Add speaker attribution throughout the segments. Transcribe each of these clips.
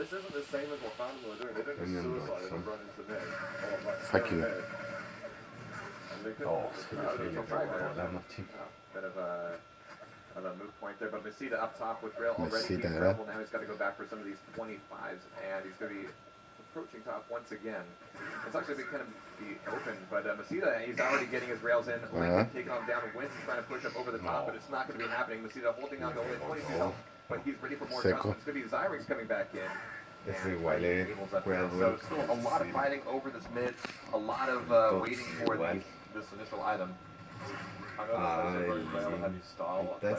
Speaker 1: This isn't the same as what Phantom were doing. They didn't just suicide and run into mid.
Speaker 2: Fuck you.
Speaker 1: Oh, bit of a move point there, but Mesita up top with Rail already. He's rebel now. He's got to go back for some of these 25s, and he's going to be approaching top once again. It's actually going to be open, but Mesita, he's already getting his rails in. Lincoln taking on down. Wins is trying to push up over the top, but it's not going to be happening. Mesita holding on to only 22 health, but he's ready for more shots. It's going to be Zyrex coming back in. So still a lot of fighting over this mid, a lot of waiting for this initial item. I know this is a very rail-heavy style of play.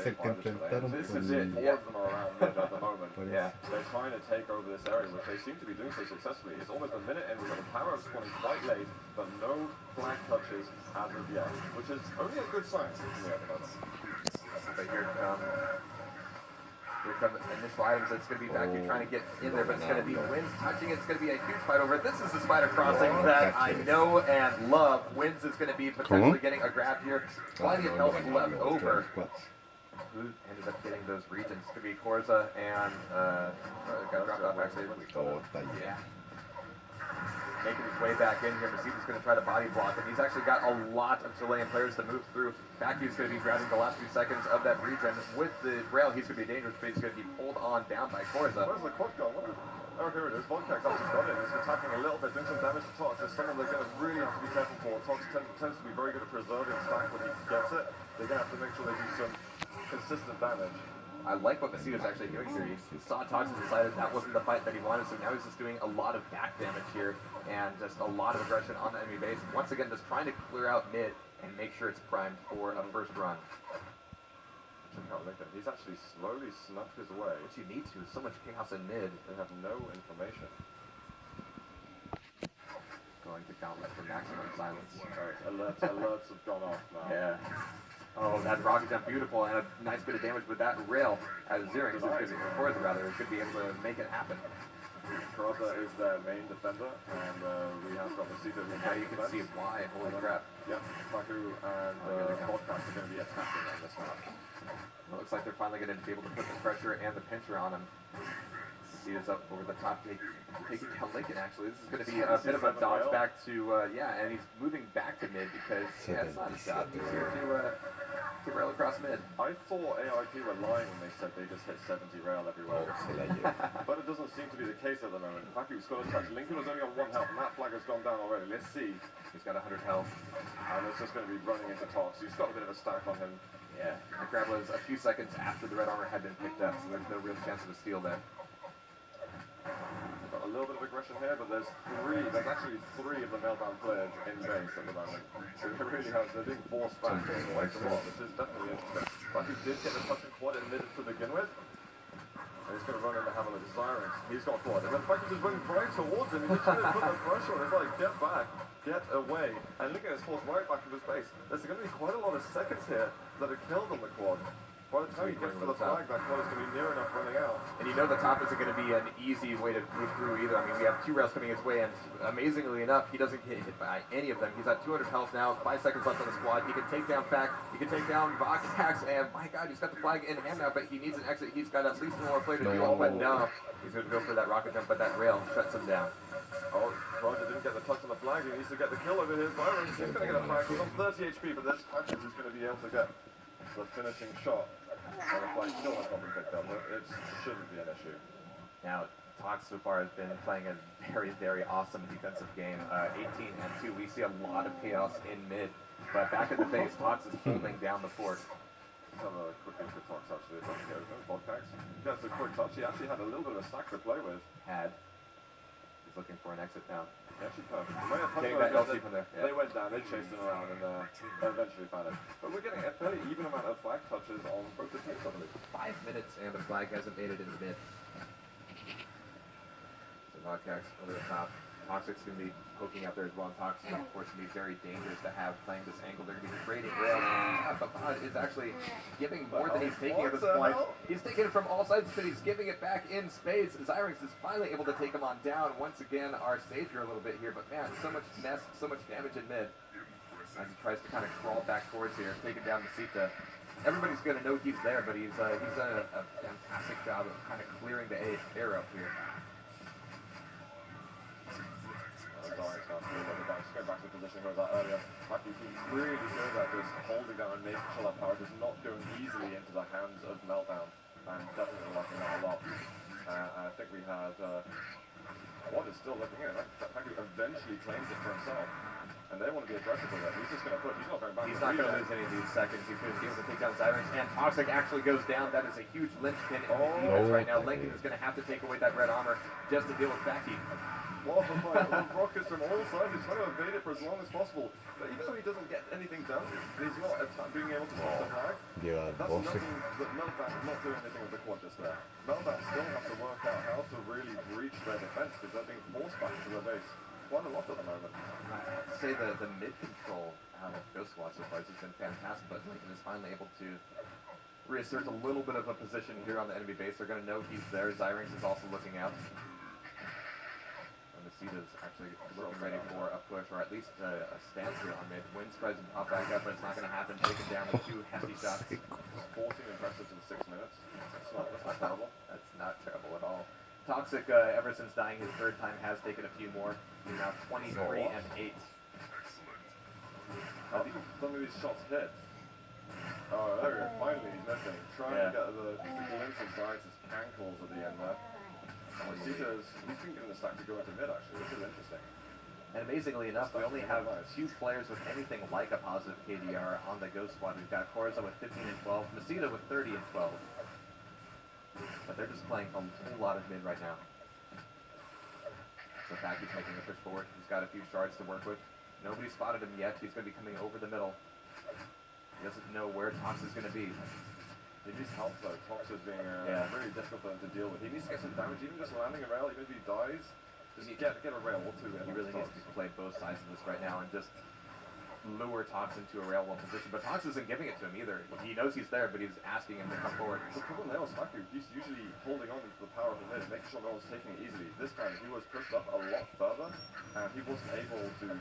Speaker 1: This is it. All of them are around mid at the moment. Yeah, they're trying to take over this area, which they seem to be doing so successfully. It's almost a minute in. We've got the power of spawning quite late, but no flag touches as of yet, which is only a good sign for me at the moment. But here come initial items. It's going to be back here trying to get in there, but it's going to be Wins touching it. It's going to be a huge fight over it. This is the spider crossing that I know and love. Wins is going to be potentially getting a grab here. Plenty of health left over. Who ended up getting those regions? It's going to be Korza and got dropped off actually. Yeah. Making his way back in here. Mesita's going to try to body block him. He's actually got a lot of Chilean players to move through. Baku's going to be grabbing the last few seconds of that region. With the rail, he's going to be dangerous, but he's going to be pulled on down by Korza. Where's the quad gone? Oh, here it is. Volcax actually got it. He's attacking a little bit, doing some damage to Tox. There's someone they're going to really have to be careful for. Tox tends to be very good at preserving stack when he gets it. They're going to have to make sure they do some consistent damage. I like what Mesita's actually doing here. He saw Tox and decided that wasn't the fight that he wanted, so now he's just doing a lot of back damage here and just a lot of aggression on the enemy base. Once again, just trying to clear out mid and make sure it's primed for a first run. Check out Lincoln. He's actually slowly snuck his way. Which you need to. So much chaos in mid. They have no information. Going to count for maximum silence. Right, alerts have gone off now. Yeah. Oh, that rocket jump, beautiful, and a nice bit of damage with that rail as Zyrex is going to be, Korza rather, is going to be able to make it happen. Korza is their main defender, and we have got Mesita. Now you can see why, holy crap. Yep, Baku and Volcax are going to be attacking on this map. Well, it looks like they're finally going to be able to put the pressure and the pincher on him. Mesita's up over the top, taking down Lincoln actually. This is going to be a bit of a dodge back to, yeah, and he's moving back to mid because that's not his job. He's here to rail across mid. I thought AIP were lying when they said they just hit 70 rail everywhere. But it doesn't seem to be the case at the moment. Baku's got a touch. Lincoln was only on 1 health, and that flag has gone down already. Let's see. He's got 100 health. And it's just going to be running into Tox. He's got a bit of a stack on him. Yeah, the grab was a few seconds after the red armor had been picked up, so there's no real chance of a steal there. Got a little bit of aggression here, but there's actually three of the Meldown players in base at the moment. So they really have, they're being forced back away from a lot, which is definitely interesting. Baku did get the touching quad in mid to begin with. And he's going to run into Hammer with Zyrex. He's got quad. And then Baku just running right towards him. He's just going to put the pressure on. It's like, get back, get away. And look at his force right back into his base. There's going to be quite a lot of seconds here that are killed on the quad. By the time he gets to the flag, that quad is going to be near enough running out. And you know the top isn't going to be an easy way to move through either. I mean, we have 2 rails coming his way, and amazingly enough, he doesn't get hit by any of them. He's at 200 health now, 5 seconds left on the squad. He can take down Fact, he can take down Voxax, and my god, he's got the flag in hand now, but he needs an exit. He's got at least 1 more player to do all, but no. He's going to go for that rocket jump, but that rail shuts him down. Oh, Roger didn't get the touch on the flag. He needs to get the kill over here. Byron, he's going to get a flag. He's on 30 HP, but there's Patches who's going to be able to get the finishing shot. And the flag still has not been picked up, but it shouldn't be an issue. Now, Tox so far has been playing a very, very awesome defensive game. 18-2. We see a lot of chaos in mid, but back in the base, Tox is holding down the fort. Let's have a quick look at Tox actually. It doesn't get open. Volcax gets a quick touch. He actually had a little bit of a stack to play with. He's looking for an exit now. Yeah, actually perfect. Getting that LC from there. Yeah. They went down, they chased him around, and eventually found it. But we're getting a fairly even amount of flag touches on both the teams, I believe. 5 minutes, and the flag hasn't made it into mid. So Volcax over the top. Toxic's going to be poking out there as well. And Toxic, of course, going to be very dangerous to have playing this angle. They're going to be trading rails. But Bod is actually giving more than he's taking at this point. He's taking it from all sides, but he's giving it back in spades. Zyrex is finally able to take him on down. Once again, our savior a little bit here. But man, so much mess, so much damage in mid. As he tries to kind of crawl back towards here, taking down Mesita. Everybody's going to know he's there, but he's done a fantastic job of kind of clearing the air up here. Zyrex now through the back, just going back to the position where I was at earlier. Matthew, he's really good at just holding down and making sure that power does not go easily into the hands of Meltdown, and definitely liking that a lot. I think we had Watt is still looking in. Matthew eventually claims it for himself. And they want to be aggressive with it. He's just going to push. He's not going back.
Speaker 2: He's not going to lose any of these seconds. He's going to be able to take down Zyrex. And Toxic actually goes down. That is a huge linchpin in the defense right now. Lincoln is going to have to take away that red armor just to deal with Becky.
Speaker 1: Lots of rockets from all sides. He's trying to evade it for as long as possible. But even though he doesn't get anything done, he's not being able to touch the flag.
Speaker 3: Yeah,
Speaker 1: that's nothing that Meldown is not doing anything with the quad just there. Meldown still has to work out how to really breach their defense because they're being forced back to their base. Quite a lot at the moment.
Speaker 2: I'd say the mid control out of Ghost Squad so far has just been fantastic, but Lincoln is finally able to reassert a little bit of a position here on the enemy base. They're going to know he's there. Zyrex is also looking out. And Masita's actually looking ready for a push, or at least a stance here on mid. Wind spreads and pop back up, but it's not going to happen. Taken down with 2 hefty shots.
Speaker 1: 14 impressives in 6 minutes. That's not terrible.
Speaker 2: That's not terrible at all. Toxic, ever since dying his 3rd time, has taken a few more. He's now 23 and 8.
Speaker 1: I think some of these shots hit. Oh, there we go. Finally, he's missing. Trying to get the glimpse of Zyrex' ankles at the end there. He's been given the stack to go into mid, actually, which is interesting.
Speaker 2: And amazingly enough, we only have 2 players with anything like a positive KDR on the Ghost Squad. We've got Korza with 15 and 12, Masita with 30 and 12. But they're just playing a whole lot of mid right now. So Packy's making a push forward. He's got a few shards to work with. Nobody spotted him yet. He's going to be coming over the middle. He doesn't know where Tox is going to be.
Speaker 1: He needs help though. Tox is being really difficult for him to deal with. He needs to get some damage, even just landing a rail, even if he dies. Just get a rail or 2 in.
Speaker 2: He really needs to play both sides of this right now and just lure Tox into a rail 1 position. But Tox isn't giving it to him either. He knows he's there, but he's asking him to come forward.
Speaker 1: The problem there was Faku. He's usually holding on to the power of the mid, making sure no one's taking it easily. This time he was pushed up a lot further, and he wasn't able to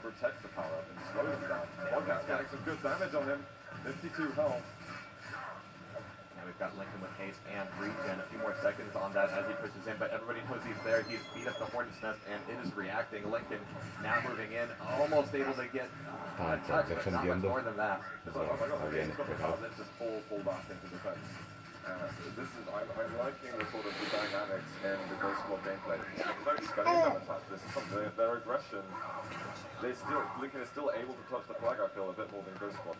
Speaker 1: protect the power up and slow him down. Bobcat's getting some good damage on him. 52 health.
Speaker 2: Now we've got Lincoln with haste and regen. A few more seconds on that as he pushes in, but everybody knows he's there. He's beat up the Hornet's Nest, and it is reacting. Lincoln now moving in, almost able to get a touch, but not much more than that.
Speaker 1: Just full back into defense. I'm liking the sort of the dynamics in the Ghost Squad gameplay. Without spending them attached, this is something, their aggression, Lincoln is still able to touch the flag, I feel, a bit more than Ghost Squad.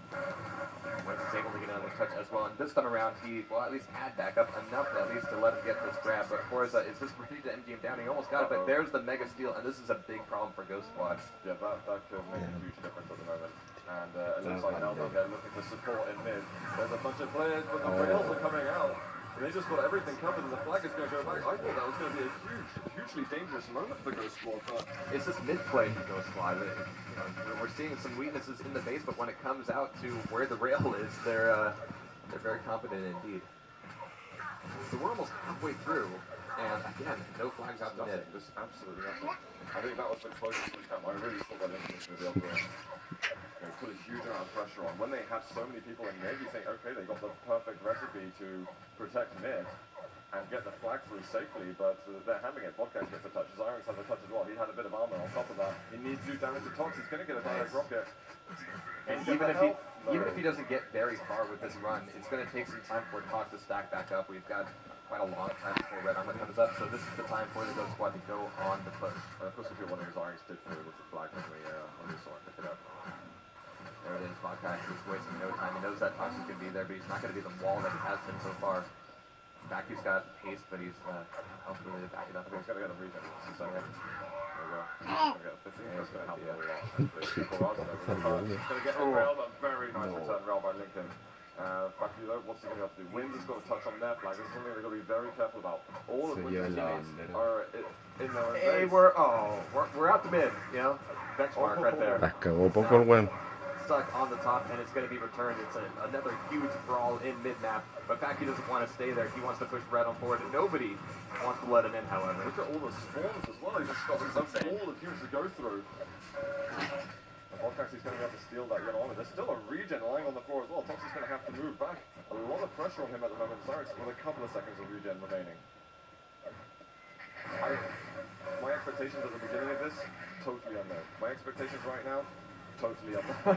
Speaker 2: Wentz is able to get on the touch as well, and this time around he, well, at least had backup enough at least to let him get this grab, but Korza is just ready to MG him down. He almost got it, but there's the Mega Steal, and this is a big problem for Ghost Squad.
Speaker 1: Yeah, that could make a huge difference at the moment. And it looks like now they're looking for support in mid. There's a bunch of players, but the rails are coming out. And they just got everything covered, and the flag is going to go back. I thought that was going to be a hugely dangerous moment for Ghost Squad. But
Speaker 2: it's just mid-play for Ghost Squad. We're seeing some weaknesses in the base, but when it comes out to where the rail is, they're very competent indeed. So we're almost halfway through, and again, no flags out to mid.
Speaker 1: Just absolutely nothing. I think that was the closest we came. I really thought that Lincoln was going to be able to put a huge amount of pressure on. When they have so many people in mid, you think, okay, they got the perfect recipe to protect mid and get the flag through safely, but they're having it. Vodka gets a touch. Zyrex has a touch as well. He had a bit of armor on top of that. He needs to do damage to Tox. He's going to get a direct rocket.
Speaker 2: And even if he doesn't get very far with this run, it's going to take some time for Tox to stack back up. We've got quite a long time before red armor comes up, so this is the time for the Ghost Squad to go on the push.
Speaker 1: Of course, if you're wondering, Zyrex did through with the flag when we saw it pick it up.
Speaker 2: There it is, Vodka is wasting no time. He knows that Tox is going to be there, but he's not going to be the wall that he has been so far. Baku's got haste, but he's hopefully to back it up.
Speaker 1: He's got to get a regen. So, there we go. He's going to get a 15. That's going to help a lot. He's going to get a rail, a very nice return rail by Lincoln. Baku though, what's he going to have to do? Wind has got to touch on their flag. This is something they've got to be very careful about. All of Wind's teammates are in their own base.
Speaker 2: Hey, we're out the mid, you know? Benchmark right there.
Speaker 3: Acabó poco el buen.
Speaker 2: Stuck on the top, and it's going to be returned. It's another huge brawl in mid-map, but Baku doesn't want to stay there. He wants to push red on forward, and nobody wants to let him in, however.
Speaker 1: Look at all the spawns as well. He's just got all the humans to go through. And Vodka's going to have to steal that yellow armor. There's still a regen lying on the floor as well. Tox is going to have to move back. A lot of pressure on him at the moment. Zyrex with a couple of seconds of regen remaining. My expectations at the beginning of this, totally unknown. My expectations right now, totally unknown.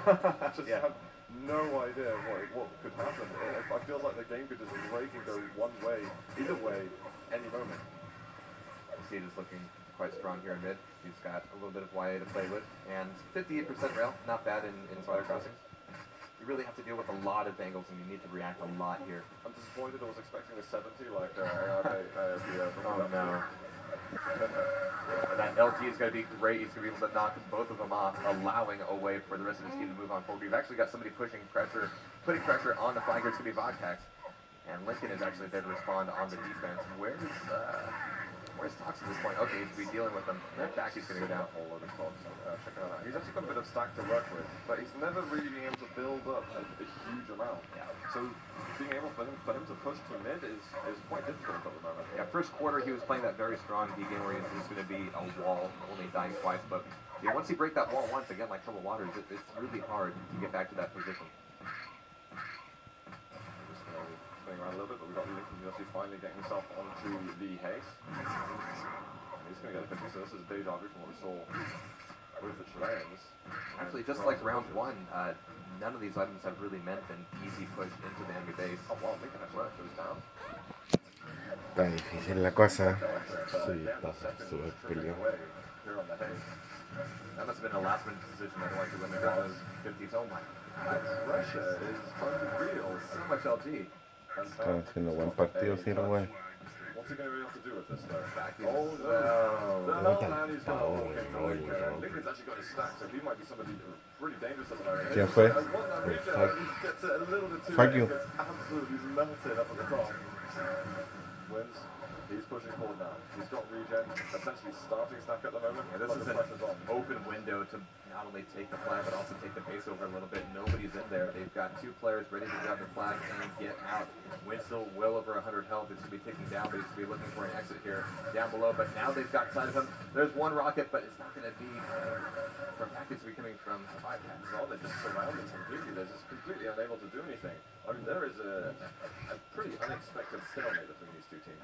Speaker 1: Just have no idea what could happen. I feel like the game could just break and go one way, either way, any moment.
Speaker 2: Seed is looking quite strong here in mid. He's got a little bit of YA to play with, and 58% rail, not bad in spider crossings. You really have to deal with a lot of angles, and you need to react a lot here.
Speaker 1: I'm disappointed. I was expecting a 70 like
Speaker 2: Oh no. That LG is going to be great. He's going to be able to knock both of them off, allowing a way for the rest of his team to move on forward. We've actually got somebody putting pressure on the flanker. It's going to be Vodcax. And Lincoln is actually there to respond on the defense. Where's Tox at this point? Okay, he's going to be dealing with them. That back he's going to go down.
Speaker 1: A whole load of Tox. Check it out. He's actually got a bit of stack to work with, but he's never really been able to build up a huge amount. Yeah. So being able for him to push to mid is quite difficult at the moment.
Speaker 2: Yeah, first quarter he was playing that very strong D game where he's going to be a wall, only dying twice. But yeah, once you break that wall once again, like Troubled Waters, it's really hard to get back to that position.
Speaker 1: Spinning around a little bit, but we've got Lincoln University finally getting himself onto the Haze. He's going to get a 50, so this is deja vu from what we saw with the Chileans.
Speaker 2: Actually, just like round one, none of these items have really meant an easy push into the enemy base.
Speaker 1: Oh wow, Lincoln actually goes down.
Speaker 3: Está difícil la cosa. Sí, está súper peleado.
Speaker 1: Here on the Haze.
Speaker 2: That must have been a last minute decision, otherwise he wouldn't have got those 50s. Oh my god.
Speaker 1: Pressure is unreal.
Speaker 2: So much LG.
Speaker 3: Están haciendo buen partido, sí, güey.
Speaker 1: What's he going to be able to do with this though?
Speaker 2: Oh
Speaker 1: no!
Speaker 2: no.
Speaker 1: Man, he's going to walk in the link. Lincoln's actually got his stack, so he might be somebody pretty dangerous at the moment.
Speaker 3: ¿Quién fue?
Speaker 1: He gets it a little bit too
Speaker 3: Fuck
Speaker 1: late.
Speaker 3: you.
Speaker 1: Gets absolutely melted up at the top. Wins. He's pushing forward now. He's got regen, essentially starting stack at the moment.
Speaker 2: Yeah, this is an open window to not only take the flag, but also take the base over a little bit. Nobody's in there. They've got two players ready to grab the flag and get out. Winslow well over 100 health. He's going to be taking down, but he's going to be looking for an exit here down below. But now they've got sight of him. There's one rocket, but it's not going to be from packets coming from the 5 packs.
Speaker 1: Oh, they're just surrounded completely. They're just completely unable to do anything. I mean, there is a pretty unexpected stalemate between these two teams.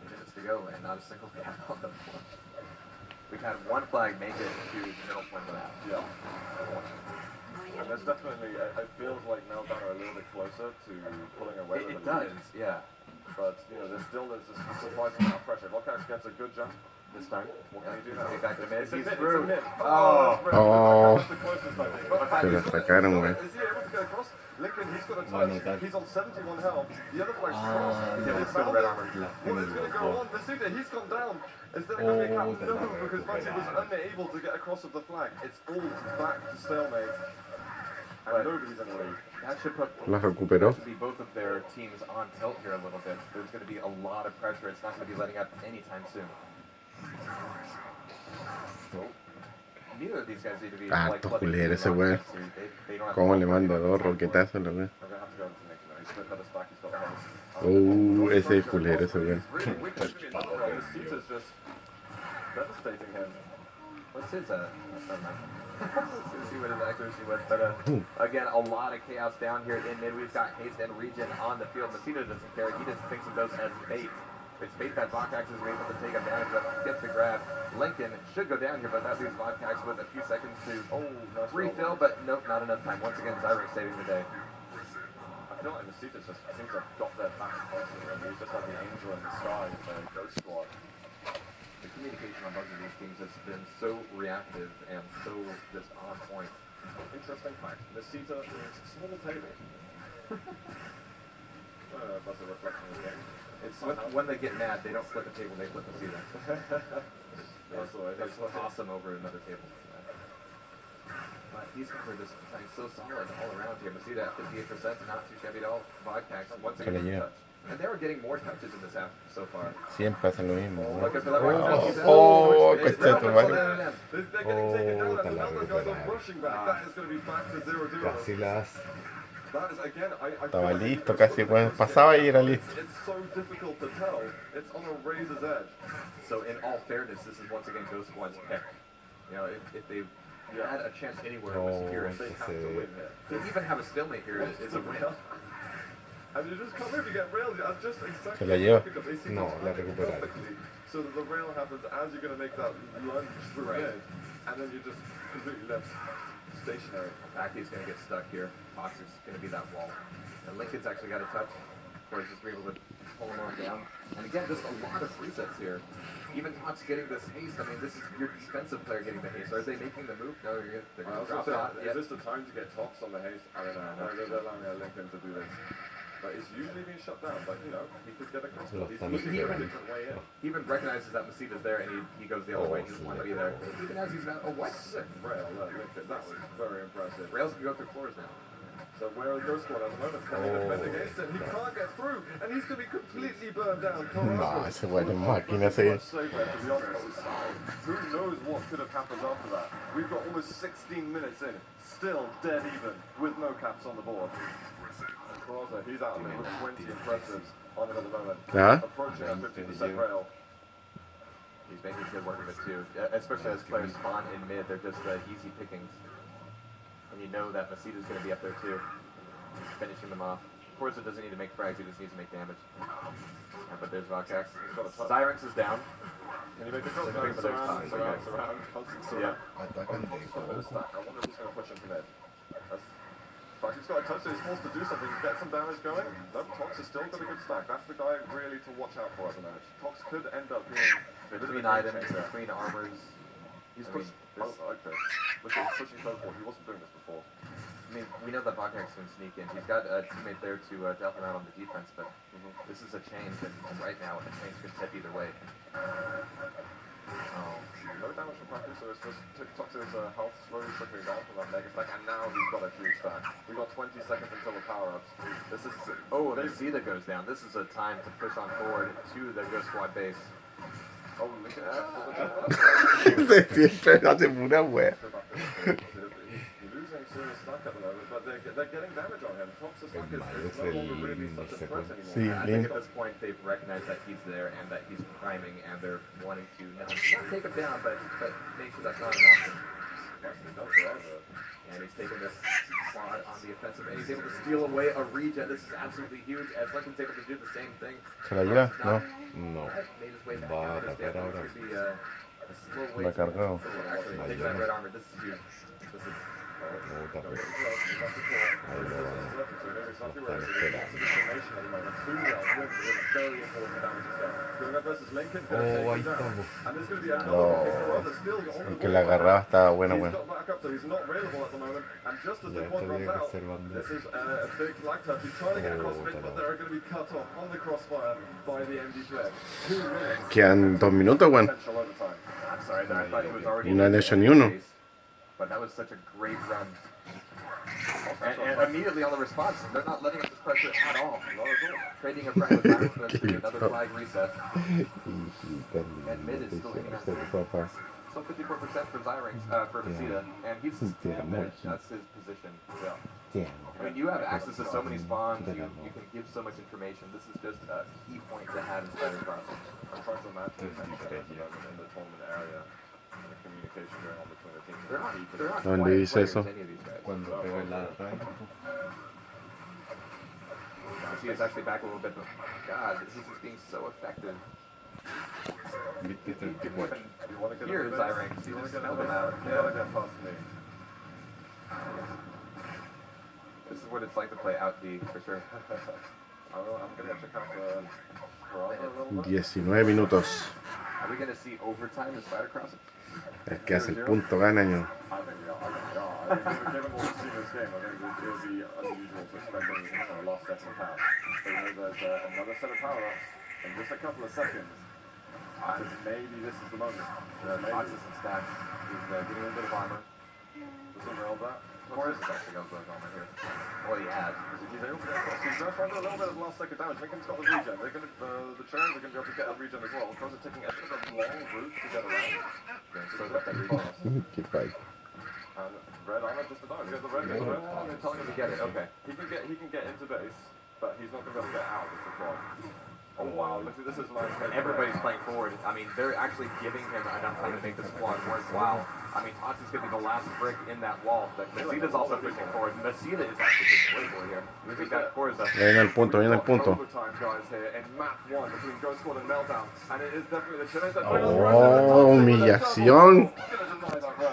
Speaker 2: Minutes to go and not a single gap on the floor. We've had one flag make it to the middle point of that.
Speaker 1: Yeah. And there's definitely, it feels like Meldown are a little bit closer to pulling away with
Speaker 2: It does, yeah.
Speaker 1: But, you know, there's this surprising amount of pressure. Vodcax gets a good jump this time. What can he do now?
Speaker 2: Get back to mid.
Speaker 1: He's
Speaker 2: through.
Speaker 1: Oh!
Speaker 3: Oh.
Speaker 1: That's the closest, I think.
Speaker 3: Se lo sacaron, güey.
Speaker 1: Is he able to get across? Lincoln, he's got a touch. He's on 71 health. The other flag's crossed.
Speaker 2: Yeah, still red armor.
Speaker 1: What is going to go on? Vasuda, he's gone down. Is there going to be a cap? No, because Vasuda was unable to get across of the flag. It's all back to stalemate. And nobody's in the lead.
Speaker 2: That should put
Speaker 3: La recuperó.
Speaker 2: that should be both of their teams on tilt here a little bit. There's going to be a lot of pressure. It's not going to be letting up anytime soon. Neither of these guys need to be like
Speaker 3: culero ese güey.
Speaker 2: They don't have
Speaker 3: Cómo le
Speaker 2: to
Speaker 3: manda dos roquetazos, lo güey.
Speaker 1: I'm going to have to go into Nick now. He's split by the stack. He's got
Speaker 3: Oh, ese es culero ese güey.
Speaker 1: really weak. This seat is just devastating him.
Speaker 2: What's his Let's see what his accuracy was. But again, a lot of chaos down here in mid. We've got Haste and Regen on the field. Messina doesn't care. He just thinks of those as bait. It's bait that Vodcax is able to take advantage of, gets the grab. Lincoln should go down here, but that leaves Vodcax with a few seconds to refill, but nope, not enough time. Once again, Zyrex saving the day.
Speaker 1: I feel like Messina just seems to have got their back constantly. He's just like the angel in the sky of the Ghost Squad.
Speaker 2: The communication on both of these teams has been so reactive and so just on point.
Speaker 1: Interesting fact, Messina is small table. That's a reflection of the game.
Speaker 2: It's when they get mad, they don't flip a table, they flip a seat. They toss them over another table. But these guys are just playing so solid all around here. Masita at 58%, not too shabby at all. Vodcax once again touch. And they were getting more touches in this half so far.
Speaker 3: Siempre hacen lo mismo.
Speaker 2: Look at the right.
Speaker 3: Oh, coche tu madre.
Speaker 1: They're getting taken down, and the other guys are rushing back. That is going to be back to 0-0.
Speaker 3: Casi las.
Speaker 1: That is, again, I
Speaker 3: Estaba listo, casi pasaba y era listo.
Speaker 1: It's so difficult to tell. It's on a razor's edge.
Speaker 2: So in all fairness, this is once again Ghost Squad's pick. You know, if they had a chance anywhere to secure it,
Speaker 1: They have to win here.
Speaker 2: to even have a stalemate here is a win.
Speaker 1: And you just come here to get railed. I'm just
Speaker 3: Se
Speaker 1: exactly.
Speaker 3: la lleva. No, la recuperaron.
Speaker 1: so that the rail happens as you're going to make that lunge through mid, and then you're just completely left stationary.
Speaker 2: Aki's going to get stuck here. Toxic's going to be that wall. And Lincoln's actually got a touch. Corey's just able to pull him on down. And again, just a lot of resets here. Even Tox getting this haste. I mean, this is your defensive player getting the haste. Are they making the move? No, they're going to drop it out.
Speaker 1: Is this the time to get Tox on the haste? I don't know. They're allowing Lincoln to do this. But it's usually being shut down, but you know, he could get a crystal. He's looking for a different way in.
Speaker 2: He even recognizes that Masita's there and he goes the other way. He doesn't want to be there. Even as he's not a white.
Speaker 1: Sick rail, Lincoln. That was very impressive.
Speaker 2: Rails can go through floors now.
Speaker 1: So where is Ghost Squad at the moment? Can they defend against him? He can't get through, and he's going to be completely burned down.
Speaker 3: No, ese güey de máquina ese.
Speaker 1: Who knows what could have happened after that? We've got almost 16 minutes in, still dead even, with no caps on the board. Carrozza, he's out of it with 20 impressives on him at the moment. Approaching a 50% rail.
Speaker 2: He's making good work of it too, especially as players spawn in mid. They're just easy pickings. And you know that Masita's going to be up there too. He's finishing them off. Corza doesn't need to make frags, he just needs to make damage. But there's Vocax. Zyrex is down.
Speaker 1: Can you make a goal? Surround.
Speaker 2: Yeah.
Speaker 1: I wonder if he's going to push him from mid. He's got a touch, so he's forced to do something, get some damage going. No, Tox has still got a good stack. That's the guy really to watch out for at the moment. Tox could end up being
Speaker 2: between items, between armors.
Speaker 1: He's pushed. I like this. Look at pushing so forward. He wasn't doing this before.
Speaker 2: I mean, we know that Vocax can sneak in. He's got a teammate there to help him out on the defense, but this is a change, and right now a change could tip either way.
Speaker 1: No damage from practice, so it's just Tox's health slowly trickling down from that mega stack, and now he's got a huge stack. We've got 20 seconds until the power-ups. This is...
Speaker 2: Oh, Masita goes down. This is a time to push on forward to the Ghost Squad base.
Speaker 1: Oh, look at that.
Speaker 3: Siempre hace pura wea.
Speaker 1: He's losing serious stack at the moment, but they're getting damage on him. Tox's stack is no longer really such a threat anymore.
Speaker 2: I think at this point they've recognized that he's there and that he's priming, and they're wanting to not take him down, but make sure that's not an option. And he's taking this slot on the offensive, and he's able to steal away a regen. This is absolutely huge, as Lincoln's able to do the same thing.
Speaker 3: ¿Se la lleva? No. No.
Speaker 2: Made his way back.
Speaker 3: Va a atacar ahora.
Speaker 2: Va
Speaker 3: cargado.
Speaker 2: Actually, take that red armor. This is huge. This is...
Speaker 3: Puta, pues. Oh, ahí estamos. No. Aunque la agarraba estaba buena, weón. Ya estaría observando. Quedan 2 minutos, weón. Y no han hecho ni uno.
Speaker 2: But that was such a great run. And immediately on the response, they're not letting up this pressure at all. Trading a frag with Zyrex for another flag reset. And mid is still hitting that. Still 54% for Zyrex, for Masita. And he's mid. That's his position. Yeah. I mean, you have access to so many spawns, you can give so much information. This is just a key point to have in Spider-Crossing.
Speaker 1: I'm trying to imagine in the tournament area. The communication going on between the teams.
Speaker 3: ¿Dónde dice eso?
Speaker 4: Cuando pega la raid.
Speaker 2: She is actually back a little bit, but God, he's just being so effective. Here is Zyrex. You want to get him out?
Speaker 1: Yeah, get past me.
Speaker 2: This is what it's like to play out D, for sure.
Speaker 1: I'm going to check out Carrozza a little bit.
Speaker 3: 19 minutos.
Speaker 2: Are we going to see overtime in Spider-Crossing?
Speaker 3: El que hace el punto gana, yo.
Speaker 1: I think we are. Given what we've seen in this game, I think it would be unusual to expect anything from the last second half. So you know there's another set of power-ups in just a couple of seconds. And maybe this is the moment.
Speaker 2: Boxes and stacks. He's getting a bit of armor.
Speaker 1: Does he roll that?
Speaker 2: Forrest is actually going to go armor here. Well, he has.
Speaker 1: He's able to get across. He's going to find a little bit of last second damage. Lincoln's got the regen. They're going to, the Cherries are going to be able to get a regen as well. Because they're taking a bit of a long route to get around. So that they regen.
Speaker 3: Qué fai.
Speaker 1: And red armor just about. Get the red.
Speaker 2: They're telling him to get it. Okay.
Speaker 1: He can get into base, but he's not going to be able to get out of the quad. Oh wow, look at this is nice.
Speaker 2: Everybody's playing forward. I mean, they're actually giving him enough time to make the squad worthwhile. I mean, Toxi's going to be the last brick in that wall, but Masita's also pushing forward. Masita is actually pushing way forward here. We've got Forza.
Speaker 3: Viene el punto, viene el punto.
Speaker 1: Overtime guys here in map 1 between Ghs Quakecon and Meldown, and it is definitely the challenge that
Speaker 3: Oh, humillación.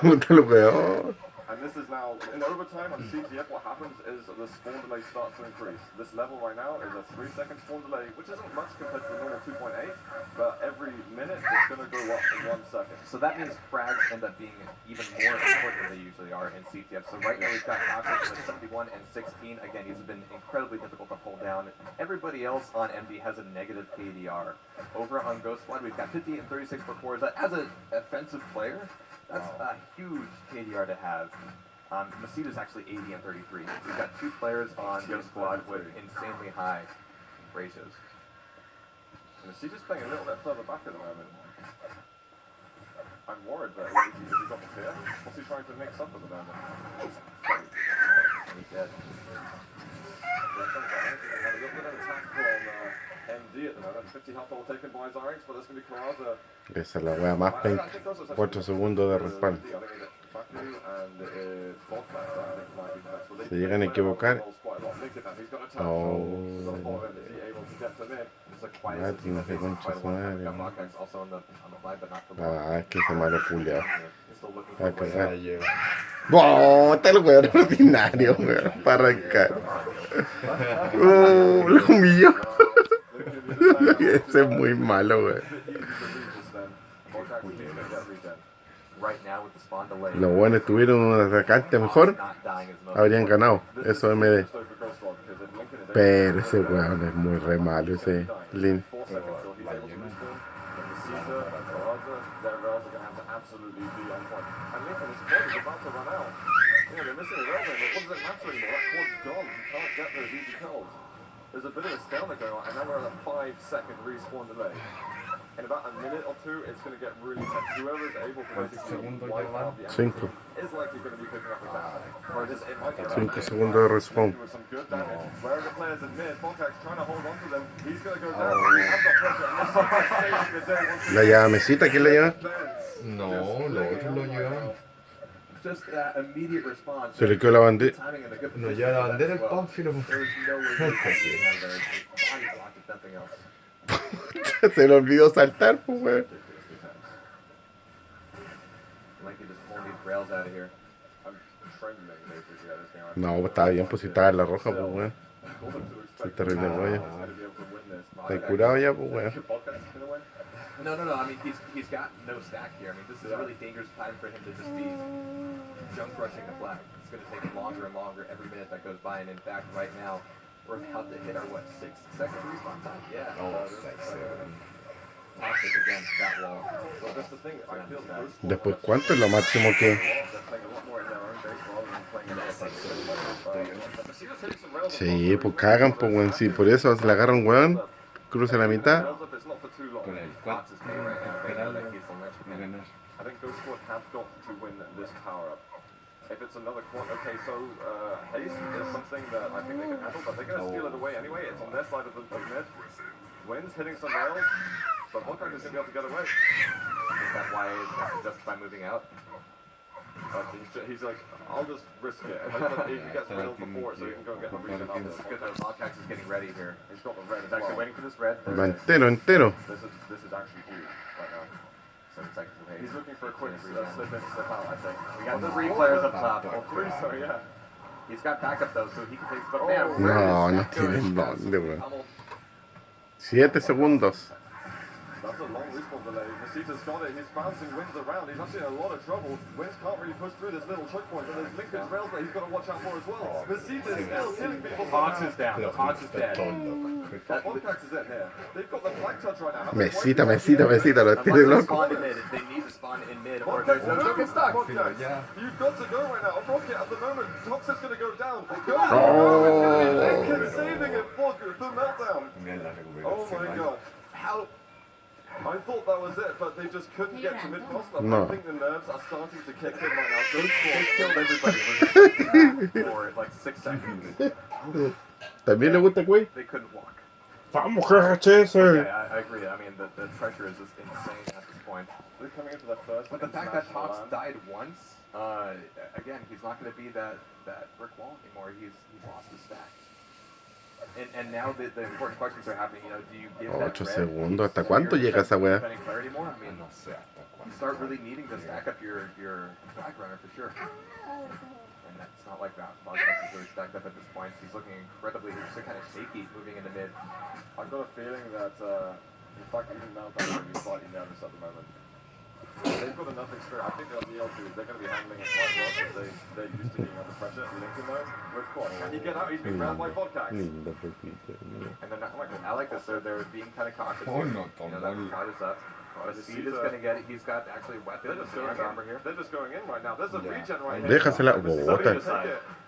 Speaker 3: Puta lo peor.
Speaker 1: And this is now, in overtime on CTF, what happens is the spawn delay starts to increase. This level right now is a 3-second spawn delay, which isn't much compared to the normal 2.8, but every minute it's going to go up in 1 second.
Speaker 2: So that means frags end up being even more important than they usually are in CTF. So right now we've got Toxic with 71 and 16. Again, he's been incredibly difficult to pull down. Everybody else on MD has a negative KDR. Over on Ghost Squad, we've got 50 and 36 for Forza. As an offensive player, that's a huge KDR to have. Masita's actually 80 and 33. We've got 2 players on Ghost Squad with insanely high ratios.
Speaker 1: Masita's playing a little bit further back at the moment. I'm worried that he's got the fear. What's he trying to mix up at the moment?
Speaker 2: He's dead.
Speaker 1: There's a little bit of attack from MD at the moment. 50 health all taken by Zyrex, but there's going to be Karaza.
Speaker 3: Esa es la wea más penca. 4 segundos de respawn. Se llegan a equivocar. Oh. Mate, no sé concha su madre. Ah, es que ese malo culiao. Va a cagar. ¡Oh! Está el weón ordinario, weón. Para arrancar. Lo humilló. Ese es muy malo, weón. Los buenos tuvieron un atacante mejor, habrían ganado. Eso MD. Pero ese weón es muy re malo, ese Lin.
Speaker 1: There's a bit of a stalemate going on, and now we're at a 5-second respawn delay. In about a minute or two, it's going to get really tense. Whoever is able to basically wipe out the enemy is likely going to be picking up the damage. Or just it might get
Speaker 3: 5 segundos de respawn.
Speaker 1: with some good damage. Where are the players in mid? Volkak's trying to hold on to them. He's going to go down. He has got pressure, and this is saving the day once
Speaker 3: ¿La lleva Mesita? ¿Quién la lleva?
Speaker 4: No, los otros lo llevaban.
Speaker 2: Just that immediate response.
Speaker 3: Se le quedó la bandera.
Speaker 2: Timing and the good
Speaker 4: Nos lleva la bandera el Pánfilo.
Speaker 2: There was no way he could have there. His body blocked if nothing else.
Speaker 3: Se le olvidó saltar, pues, weón.
Speaker 2: Like he just pulled these rails out of here.
Speaker 1: I'm trending basically at this game.
Speaker 3: No, pues estaba bien, pues si estaba en la roja, pues, weón. Qué terrible rollo. ¿Estás curado ya, pues, weón?
Speaker 2: No. I mean, he's got no stack here. I mean, this is a really dangerous time for him to just be junk rushing the flag. It's going to take longer and longer every minute that goes by. And in fact, right now, we're about to hit our, 6-second respawn time? Yeah.
Speaker 4: Oh, 6-7.
Speaker 2: Toxic against that wall.
Speaker 1: So that's the thing. I feel those
Speaker 3: Después, ¿cuánto es lo máximo que...? Sí, pues cagan, pues, weón. Sí, por eso se le agarra un weón, cruza la mitad.
Speaker 4: Con el 4 esperarlo y ganar.
Speaker 1: I think Ghs Quakecon have got to win this power up. If it's another quad, okay, so haste is something that I think they can handle, but they're going to steal it away anyway. It's on their side of the mid. Wins hitting some rails, but Volkak is going to be able to get away.
Speaker 2: Is that why it's justify moving out?
Speaker 1: But he's like, I'll just risk it. He gets railed before, so he can go and get the regen up.
Speaker 2: This is good that Volkax is getting ready here.
Speaker 1: He's got the red.
Speaker 2: He's actually waiting for this red.
Speaker 3: Va entero.
Speaker 1: This is actually huge right now.
Speaker 2: 7 seconds of haste.
Speaker 1: He's looking for a quick slip in, slip out, I think.
Speaker 2: We got 3 players up top.
Speaker 1: Oh, 3, sorry, yeah.
Speaker 2: He's got backup though, so he can take. But man,
Speaker 3: No tienen dónde, weón. 7 segundos.
Speaker 1: That's a long respawn delay. Masita's got it. He's bouncing Wins around. He's actually in a lot of trouble. Wins can't really push through this little choke point, but there's Lincoln's rails that he's got to watch out for as well. Masita's still killing people.
Speaker 2: Hox is down. Hox is dead.
Speaker 1: Volkak is in here. They've got the flag touch right now.
Speaker 3: Mesita, lo tiene loco.
Speaker 2: They need to spawn in mid, or they'll get stuck.
Speaker 1: You've got to go right now. Rocket at the moment. Toxic's going to go down.
Speaker 3: Oh.
Speaker 1: Lincoln saving it for Meldown. Oh my god.
Speaker 2: How?
Speaker 1: I thought that was it, but they just couldn't get to mid-cross.
Speaker 3: No.
Speaker 1: I think the nerves are starting to kick in right now.
Speaker 2: They killed everybody for like 6 seconds.
Speaker 3: ¿También le gusta, güey?
Speaker 2: They couldn't walk.
Speaker 3: Vamos, GHS.
Speaker 2: Yeah, I agree. I mean, the pressure is just insane at this point.
Speaker 1: They're coming into their first
Speaker 2: But the fact that
Speaker 1: international
Speaker 2: Hawks
Speaker 1: land.
Speaker 2: died once, again, he's not going to be that brick wall anymore. He's lost his stack. And now the important questions are happening. You know, do you give that
Speaker 3: 8
Speaker 2: red
Speaker 3: segundos. ¿Hasta
Speaker 2: to
Speaker 3: cuánto
Speaker 2: your
Speaker 3: llega esa weá?
Speaker 2: defending player anymore? I mean,
Speaker 4: No sé hasta
Speaker 2: you
Speaker 4: cuándo.
Speaker 2: start really needing to stack up your flag runner for sure. And that's not like that. Bogdanovich is really stacked up at this point. He's looking incredibly, he's kind of shaky moving into mid.
Speaker 1: I've got a feeling that, in fact, even Meldown will be slightly nervous at the moment. They've got enough experience. I think on the L2s, they're going to be handling it quite well because they're used to being under pressure. Lincoln, though, with quad. Can he get out? He's been grabbed by Vodkax.
Speaker 3: Lindo Pepito.
Speaker 2: And then I like this. They're being kind of cautious.
Speaker 4: Oh,
Speaker 2: here.
Speaker 4: no,
Speaker 2: You know, that crowd is up. But Seed is going to get it. He's got actually weapons and armor here.
Speaker 1: They're just going in right now. There's a regen right here.
Speaker 3: Déjasela.
Speaker 1: Vodkax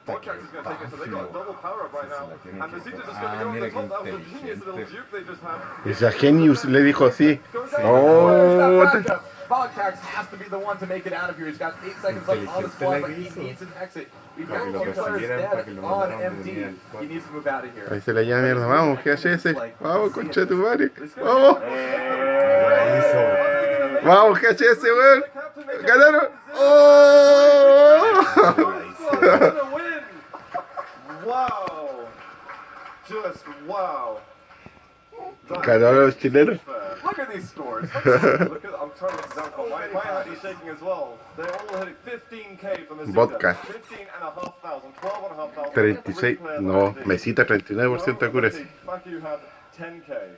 Speaker 3: Bota.
Speaker 1: is going to take it, so they got double power up right now. And the Seed is just going to go on the top. That was a genius little juke they just had.
Speaker 3: Esa Genius le dijo así. Oh,
Speaker 2: Vodkax has to be the one to make it out of here. He's got 8 seconds left on the squad, but he needs an exit. We've got 2 players dead on MD. He needs to move out of here.
Speaker 3: ahí se le llama mierda. Vamos, GHS. Vamos, concha tu madre. Vamos. Vamos, GHS, weón. Ganaron. Oh.
Speaker 1: Wow! Just wow!
Speaker 3: Ganaron los chilenos.
Speaker 2: Look at these scores.
Speaker 1: Look at, I'm trying to example. My hand is shaking as well. They're all hitting 15k from the
Speaker 3: Vodka.
Speaker 1: 15,500, 12,500.
Speaker 3: 36. No, Mesita 39% de accuracy.
Speaker 1: Facu had 10k.